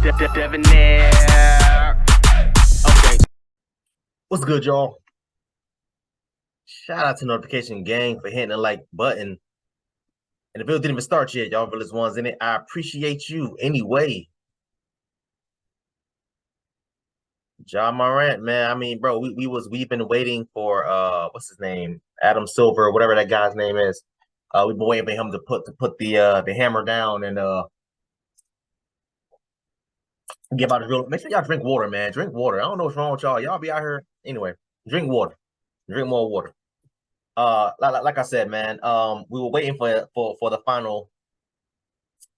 Debonair. Okay. What's good, y'all? Shout out to Notification Gang for hitting the like button. And the video didn't even start yet, y'all village ones in it. I appreciate you anyway. Ja Morant, man. I mean, bro, we've been waiting for what's his name? Adam Silver, whatever that guy's name is. We've been waiting for him to put the hammer down and give out his real. Make sure y'all drink water, man. Drink water. I don't know what's wrong with y'all. Y'all be out here anyway. Drink water. Drink more water. Like I said, man, we were waiting for the final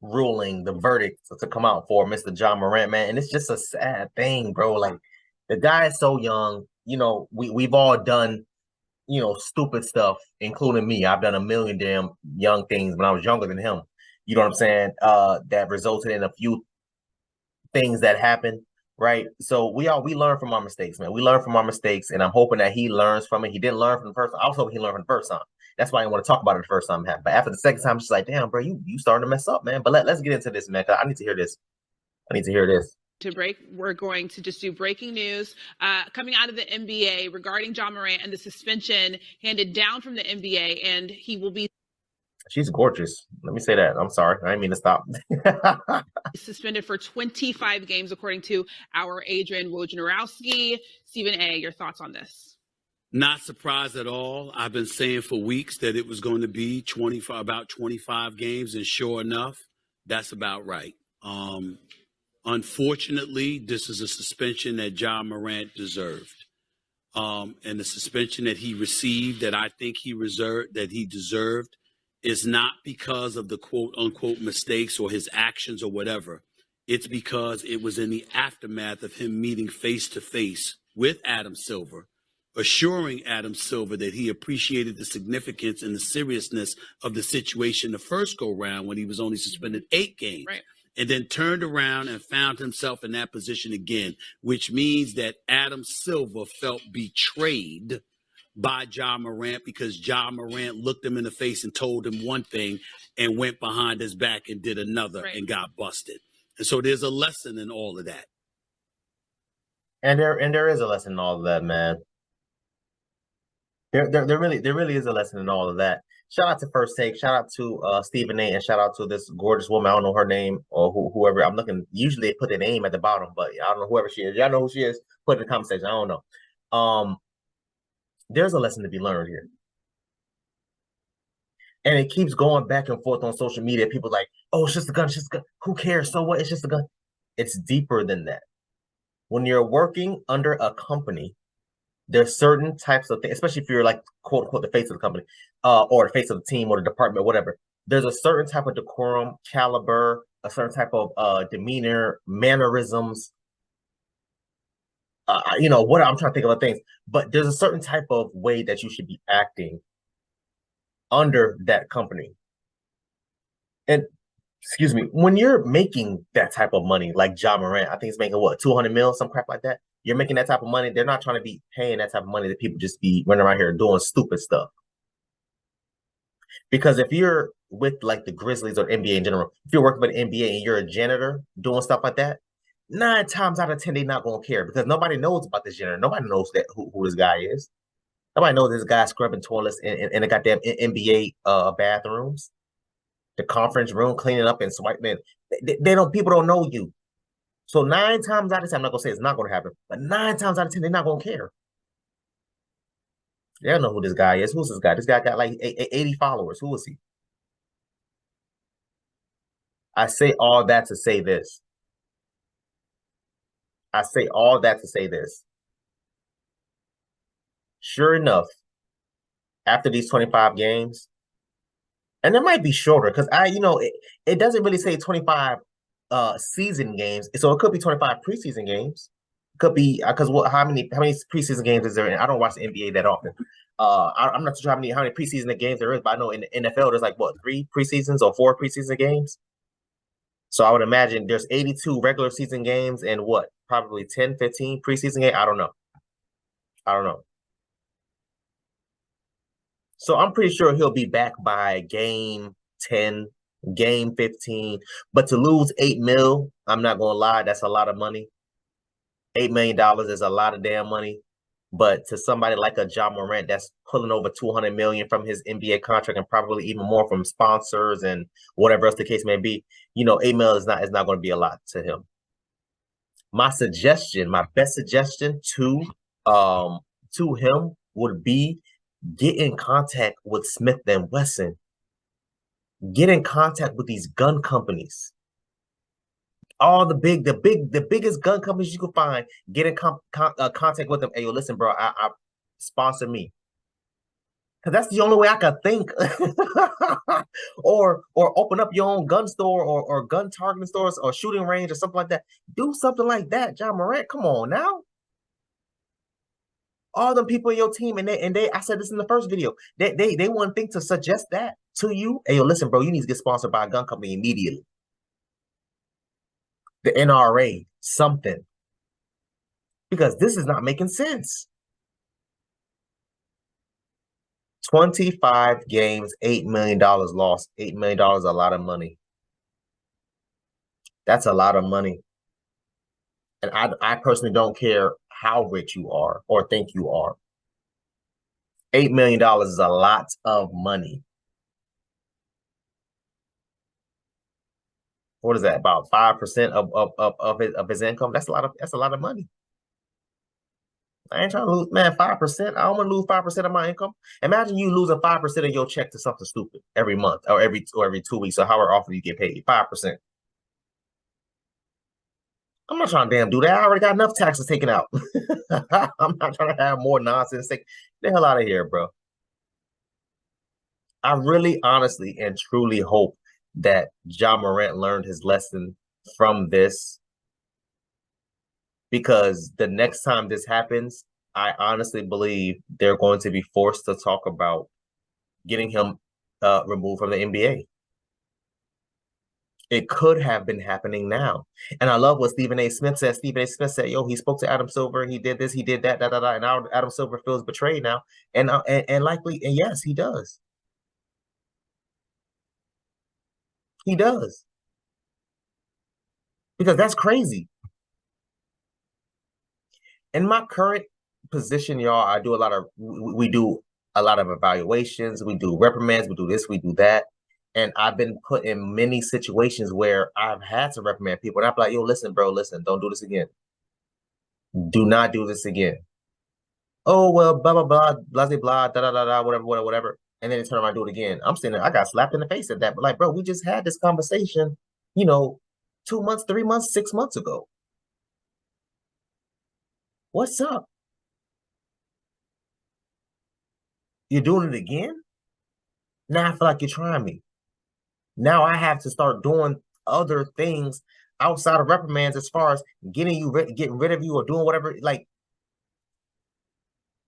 ruling, the verdict to come out for Mr. Ja Morant, man, and it's just a sad thing, bro. Like the guy is so young. You know, we've all done, stupid stuff, including me. I've done a million damn young things when I was younger than him. You know what I'm saying? That resulted in a few things that happened. Right. So we learn from our mistakes, man. We learn from our mistakes, and I'm hoping that he learns from it. He didn't learn from the first time. I was hoping he learned from the first time. That's why I didn't want to talk about it the first time it happened. But after the second time, it's just like, damn, bro, you starting to mess up, man. But let's get into this, man. I need to hear this. I need to hear this. To break, we're going to just do breaking news coming out of the NBA regarding Ja Morant and the suspension handed down from the NBA, and he will be. She's gorgeous. Let me say that. I'm sorry. I didn't mean to stop. Suspended for 25 games, according to our Adrian Wojnarowski. Stephen A., your thoughts on this? Not surprised at all. I've been saying for weeks that it was going to be about 25 games, and sure enough, that's about right. Unfortunately, this is a suspension that Ja Morant deserved. And the suspension that he received that I think he deserved is not because of the quote unquote mistakes or his actions or whatever. It's because it was in the aftermath of him meeting face to face with Adam Silver, assuring Adam Silver that he appreciated the significance and the seriousness of the situation the first go round when he was only suspended 8 games. Right. And then turned around and found himself in that position again, which means that Adam Silver felt betrayed by Ja Morant because Ja Morant looked him in the face and told him one thing and went behind his back and did another and got busted. And so there's a lesson in all of that. And there is a lesson in all of that, man. There really is a lesson in all of that. Shout out to First Take. Shout out to Stephen A. And shout out to this gorgeous woman. I don't know her name or whoever. I'm looking. Usually they put the name at the bottom, but I don't know whoever she is. Y'all know who she is? Put it in the comment section. I don't know. There's a lesson to be learned here. And it keeps going back and forth on social media. People like, oh, it's just a gun. It's just a gun. Who cares? So what? It's just a gun. It's deeper than that. When you're working under a company, there's certain types of things, especially if you're like quote unquote the face of the company, or the face of the team or the department, whatever. There's a certain type of decorum, caliber, a certain type of demeanor, mannerisms. What I'm trying to think of things, but there's a certain type of way that you should be acting under that company. And excuse me, when you're making that type of money, like Ja Morant, I think he's making what, 200 mil, some crap like that. You're making that type of money. They're not trying to be paying that type of money that people just be running around here doing stupid stuff. Because if you're with like the Grizzlies or NBA in general, if you're working for the NBA and you're a janitor doing stuff like that, 9 times out of 10, they're not going to care because nobody knows about this janitor. Nobody knows that who this guy is. Nobody knows this guy scrubbing toilets in the goddamn NBA bathrooms, the conference room, cleaning up and swiping. People don't know you. So 9 times out of 10, I'm not gonna say it's not gonna happen, but 9 times out of 10, they're not gonna care. They don't know who this guy is. Who's this guy? This guy got like 80 followers. Who is he? I say all that to say this. Sure enough, after these 25 games, and it might be shorter because it doesn't really say 25 season games, so it could be 25 preseason games. Could be because how many preseason games is there? I don't watch the NBA that often. I'm not sure how many preseason games there is, but I know in the NFL there's like 3 preseasons or 4 preseason games. So I would imagine there's 82 regular season games and probably 10, 15 preseason games. I don't know. So I'm pretty sure he'll be back by game 10, game 15. But to lose $8 million, I'm not gonna lie, that's a lot of money. $8 million is a lot of damn money. But to somebody like a Ja Morant that's pulling over $200 million from his NBA contract and probably even more from sponsors and whatever else the case may be, you know, $8 million is not going to be a lot to him. My suggestion, my best suggestion to him would be get in contact with Smith & Wesson. Get in contact with these gun companies. All the biggest gun companies you can find, get in contact with them. Hey, yo, listen, bro, I sponsor me, because that's the only way I can think. or open up your own gun store or gun targeting stores or shooting range or something like that. Do something like that, Ja Morant. Come on now. All them people in your team, and they I said this in the first video, they wouldn't think to suggest that to you. Hey, yo, listen, bro, you need to get sponsored by a gun company immediately. The NRA, something. Because this is not making sense. 25 games, $8 million lost. $8 million is a lot of money. That's a lot of money. And I personally don't care how rich you are or think you are. $8 million is a lot of money. What is that? About 5% of his income? That's a lot of money. I ain't trying to lose, man, 5%. I don't want to lose 5% of my income. Imagine you losing 5% of your check to something stupid every month or every 2 weeks or however often you get paid. 5%. I'm not trying to damn do that. I already got enough taxes taken out. I'm not trying to have more nonsense. Get the hell out of here, bro. I really, honestly, and truly hope that Ja Morant learned his lesson from this, because the next time this happens, I honestly believe they're going to be forced to talk about getting him removed from the NBA. It could have been happening now. And I love what Stephen A. Smith said. Stephen A. Smith said, yo, he spoke to Adam Silver, he did this, he did that, and now Adam Silver feels betrayed now. And likely, and yes, he does. He does. Because that's crazy. In my current position, y'all, I do a lot of, we do a lot of evaluations, we do reprimands, we do this, we do that. And I've been put in many situations where I've had to reprimand people. And I'm like, yo, listen, bro, listen, don't do this again. Do not do this again. Oh, well, blah, blah, blah, blah, blah, blah, da, da, da, da, whatever, whatever, whatever. And then they turn around and do it again. I'm sitting there, I got slapped in the face at that. But like, bro, we just had this conversation, you know, 2 months, 3 months, 6 months ago. What's up? You're doing it again? Now I feel like you're trying me. Now I have to start doing other things outside of reprimands as far as getting rid of you or doing whatever. Like,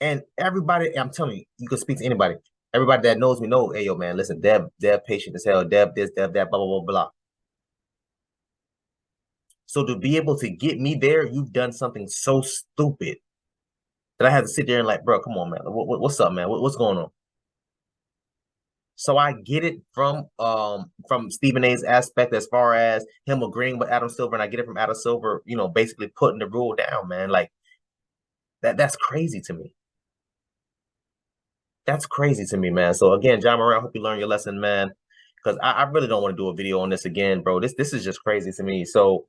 and everybody, I'm telling you, you can speak to anybody. Everybody that knows me know, hey, yo, man, listen, Dev patient as hell, Dev this, Dev that, blah, blah, blah, blah. So to be able to get me there, you've done something so stupid that I had to sit there and like, bro, come on, man. What's up, man? What's going on? So I get it from Stephen A's aspect as far as him agreeing with Adam Silver, and I get it from Adam Silver, you know, basically putting the rule down, man. Like that's crazy to me. That's crazy to me, man. So again, Ja Morant, I hope you learn your lesson, man. Because I really don't want to do a video on this again, bro. This is just crazy to me. So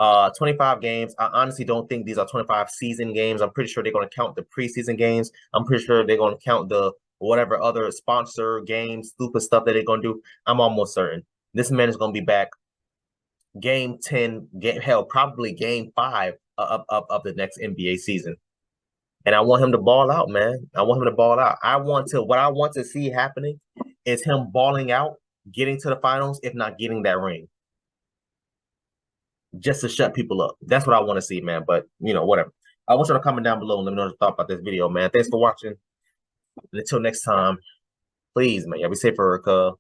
25 games. I honestly don't think these are 25 season games. I'm pretty sure they're going to count the preseason games. I'm pretty sure they're going to count the whatever other sponsor games, stupid stuff that they're going to do. I'm almost certain this man is going to be back game 10, probably game 5 of the next NBA season. And I want him to ball out, man. I want him to ball out. What I want to see happening is him balling out, getting to the finals, if not getting that ring. Just to shut people up. That's what I want to see, man. But, you know, whatever. I want you to comment down below and let me know what you thought about this video, man. Thanks for watching. And until next time, please, man, y'all be safe, Erica.